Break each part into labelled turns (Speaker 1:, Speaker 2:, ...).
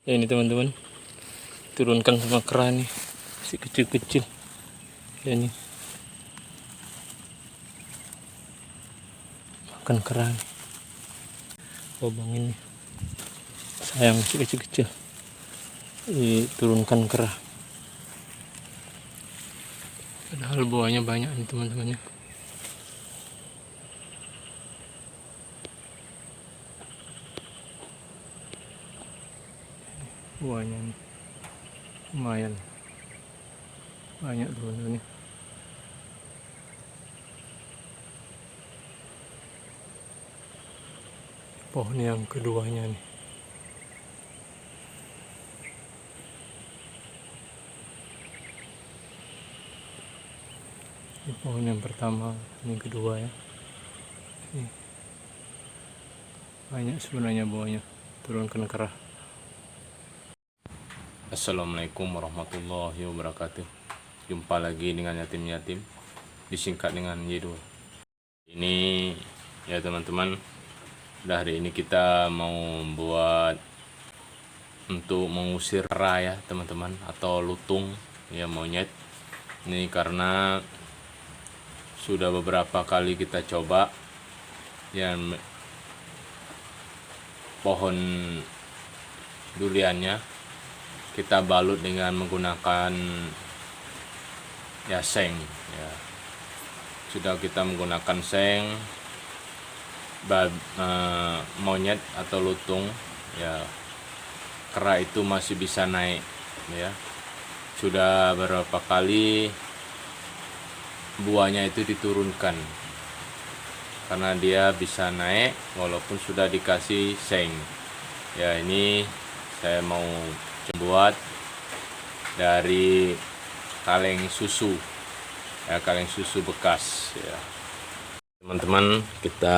Speaker 1: Ya, ini teman-teman, turunkan sama kera nih, si kecil-kecil. Ya, ini makan kera nih. Lubang ini sayang, si kecil-kecil. Diturunkan kera. Padahal buahnya banyak nih teman-teman ya. Buahnya nih lumayan banyak teman-teman ya. Pohon yang keduanya nih. Ini pohon yang pertama, ini kedua ya. Ini banyak sebenarnya buahnya. Turunkan kera. Assalamualaikum warahmatullahi wabarakatuh. Jumpa lagi dengan yatim-yatim, disingkat dengan Y2. Ini ya teman-teman, hari ini kita mau buat untuk mengusir kera ya teman-teman, atau lutung ya, monyet. Ini karena sudah beberapa kali kita coba yang pohon duriannya kita balut dengan menggunakan ya seng ya. Sudah kita menggunakan seng, monyet atau lutung ya, kera itu masih bisa naik ya. Sudah beberapa kali buahnya itu diturunkan karena dia bisa naik walaupun sudah dikasih seng ya. Ini saya mau buat dari kaleng susu ya, kaleng susu bekas ya teman-teman. Kita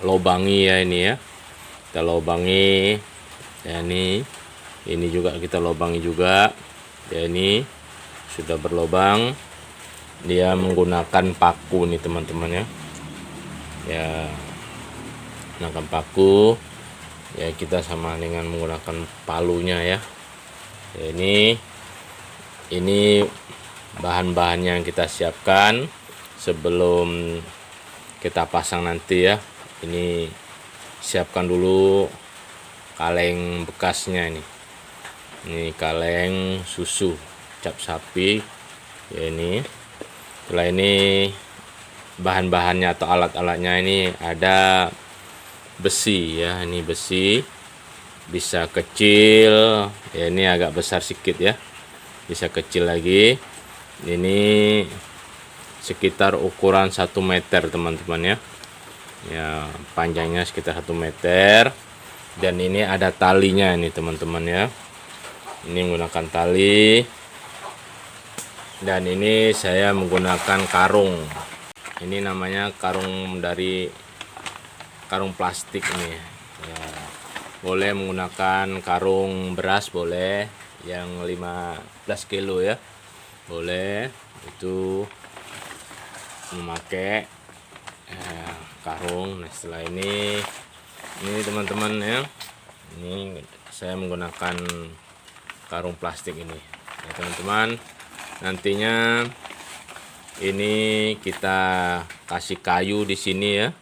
Speaker 1: lobangi ya, ini ya, kita lobangi ya. Ini juga kita lobangi juga ya. Ini sudah berlobang, dia menggunakan paku nih teman-teman ya. Ya, menggunakan paku ya, kita sama dengan menggunakan palunya ya. Ya, ini bahan-bahan yang kita siapkan sebelum kita pasang nanti ya. Ini siapkan dulu kaleng bekasnya ini. Ini kaleng susu cap sapi ya. Ini setelah ini bahan-bahannya atau alat-alatnya, ini ada besi ya. Ini besi bisa kecil ya, ini agak besar sedikit ya, bisa kecil lagi. Ini sekitar ukuran 1 meter teman-teman ya. Ya, panjangnya sekitar 1 meter. Dan ini ada talinya ini teman-teman ya. Ini menggunakan tali. Dan ini saya menggunakan karung. Ini namanya karung dari karung plastik ini ya. Boleh menggunakan karung beras, boleh yang 15 kilo ya, boleh. Itu memakai karung. Nah, setelah ini teman-teman ya, ini saya menggunakan karung plastik ini ya teman-teman. Nantinya ini kita kasih kayu di sini ya.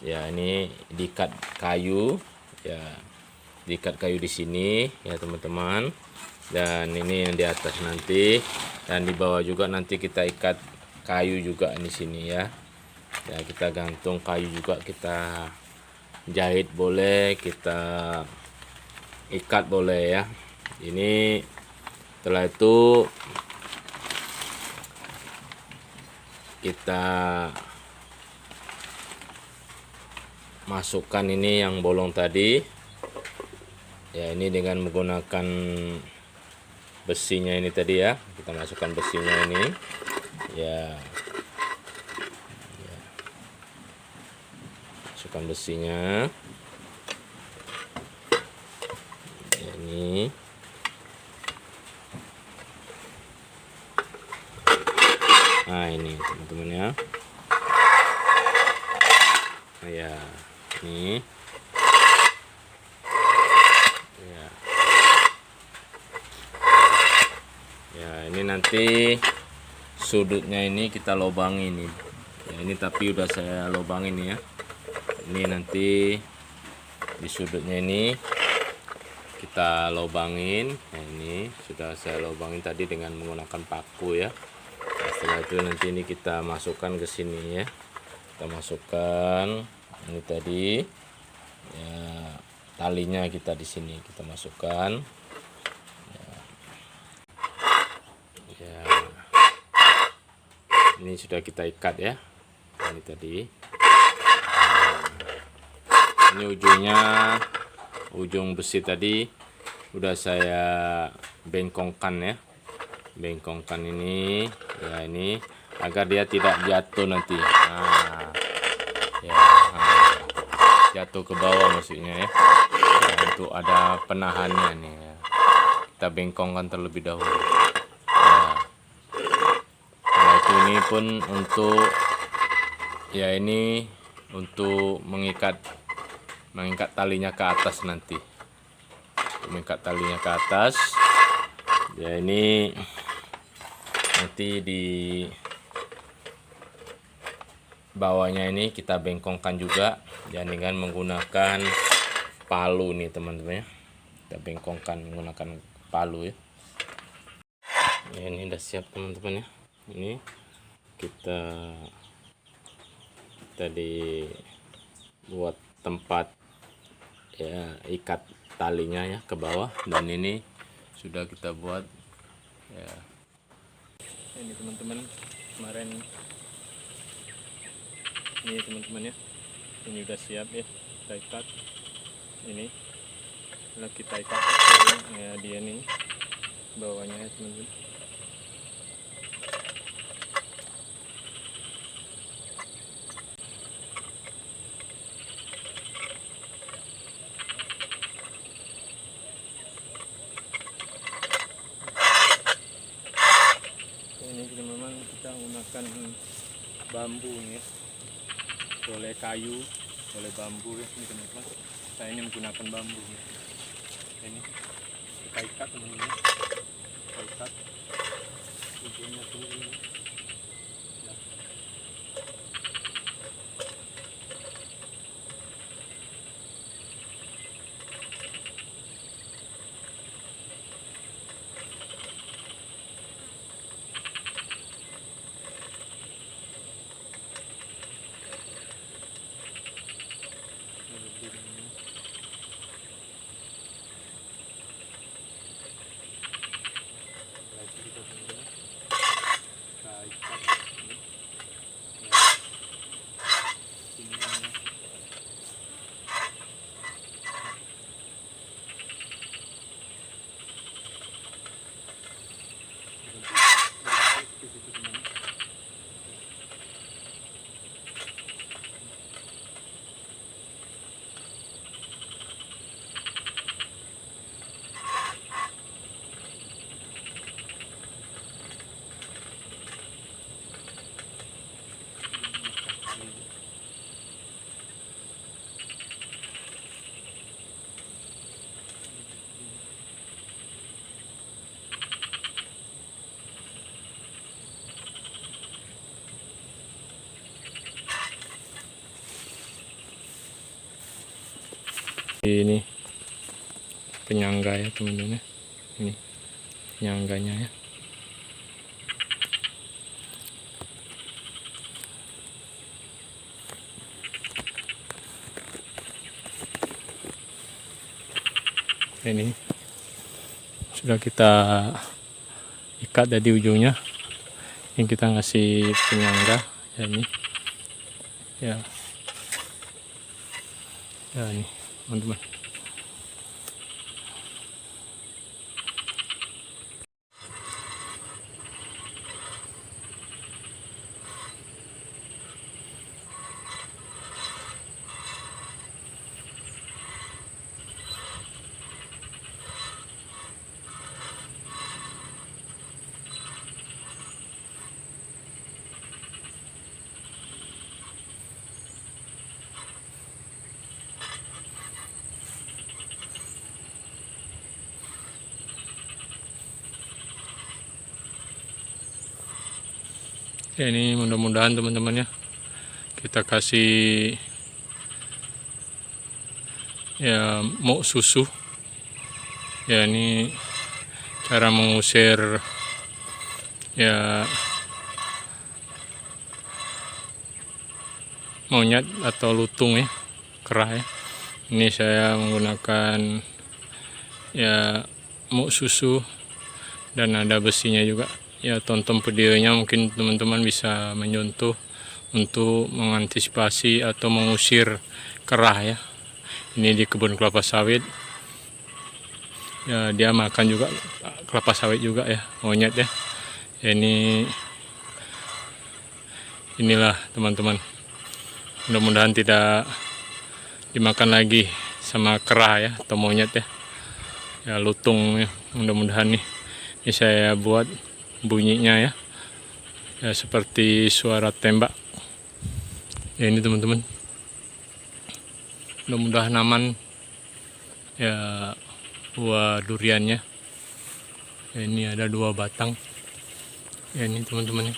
Speaker 1: Ya, ini diikat kayu ya, diikat kayu di sini ya teman-teman. Dan ini yang di atas nanti, dan di bawah juga nanti kita ikat kayu juga di sini ya. Ya, kita gantung kayu juga, kita jahit boleh, kita ikat boleh ya. Ini setelah itu kita masukkan ini yang bolong tadi ya. Ini dengan menggunakan besinya ini tadi ya, kita masukkan besinya ini ya, masukkan besinya ya. Ini nah, ini teman-teman ya. Ya, ini ya, nanti sudutnya ini kita lubangin ini ya, ini tapi udah saya lubangin ya. Ini nanti di sudutnya ini kita lubangin. Nah, ini sudah saya lubangin tadi dengan menggunakan paku ya. Nah, setelah itu nanti ini kita masukkan ke sini ya. Kita masukkan ini tadi ya, talinya kita di sini kita masukkan ya. Ini sudah kita ikat ya. Ini tadi ini ujung besi tadi udah saya bengkongkan ya, bengkongkan ini ya, ini agar dia tidak jatuh nanti. Nah, ya, jatuh ke bawah maksudnya ya. Nah, untuk ada penahannya nih ya. Kita bengkongkan terlebih dahulu ya. Nah, itu ini pun untuk ya, ini untuk mengikat talinya ke atas nanti, mengikat talinya ke atas ya. Ini nanti di bawahnya ini kita bengkongkan juga ya, dengan menggunakan palu nih teman-teman ya. Kita bengkongkan menggunakan palu ya. Ya, ini udah siap teman-teman ya. Ini kita tadi buat tempat ya, ikat talinya ya ke bawah, dan ini sudah kita buat ya. Ini teman-teman, kemarin ini teman-teman ya, ini udah siap ya, kita ikat ini. Lalu kita ikat ya, dia nih bawahnya ya teman-teman. Ini teman-teman, kita menggunakan bambu nih ya. Boleh kayu, boleh bambu ya ini teman-teman. Saya ini menggunakan bambu ya. Ini kita ikat teman-teman, kita ikat ujungnya teman-teman ya. Ini penyangga ya teman-teman ya. Ini penyangganya ya. Ini sudah kita ikat dari ujungnya. Yang kita ngasih penyangga ya, ini ya, ya ini teman-teman.
Speaker 2: Ya, ini mudah-mudahan teman-teman ya kita kasih ya mau susu. Ya, ini cara mengusir ya monyet atau lutung ya, kerah ya. Ini saya menggunakan ya mau susu dan ada besinya juga. Ya, tonton videonya, mungkin teman-teman bisa menyontoh untuk mengantisipasi atau mengusir kerah ya. Ini di kebun kelapa sawit. Ya, dia makan juga kelapa sawit juga ya, monyet ya. Inilah teman-teman, mudah-mudahan tidak dimakan lagi sama kerah ya atau monyet ya. Ya, lutung ya, mudah-mudahan nih. Ini saya buat bunyinya ya, ya seperti suara tembak ya. Ini teman-teman, mudah-mudahan aman ya buah duriannya ya. Ini ada 2 batang ya, ini teman-teman ya,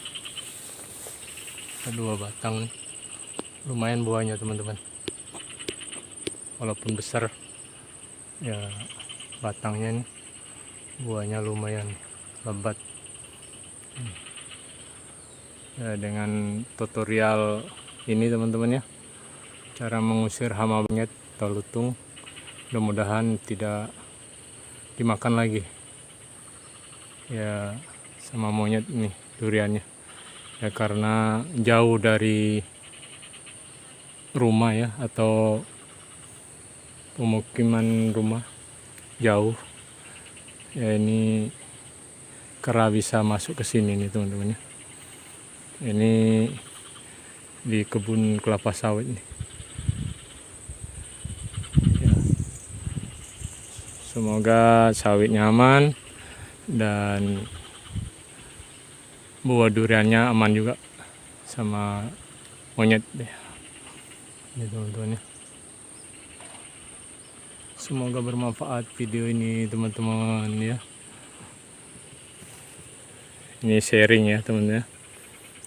Speaker 2: ada 2 batang, lumayan buahnya teman-teman, walaupun besar ya batangnya nih, buahnya lumayan lebat ya. Dengan tutorial ini teman-teman ya, cara mengusir hama monyet atau lutung, mudah-mudahan tidak dimakan lagi ya sama monyet nih duriannya ya, karena jauh dari rumah ya atau pemukiman rumah, jauh ya. Ini kera bisa masuk ke sini nih teman-teman ya. Ini di kebun kelapa sawit nih ya. Semoga sawitnya aman dan buah duriannya aman juga sama monyet deh. Ini teman-teman ya, semoga bermanfaat video ini teman-teman ya. Ini sharing ya teman-teman ya,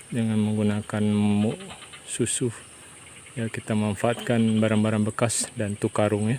Speaker 2: dengan menggunakan susu ya, kita manfaatkan barang-barang bekas dan tukarung ya.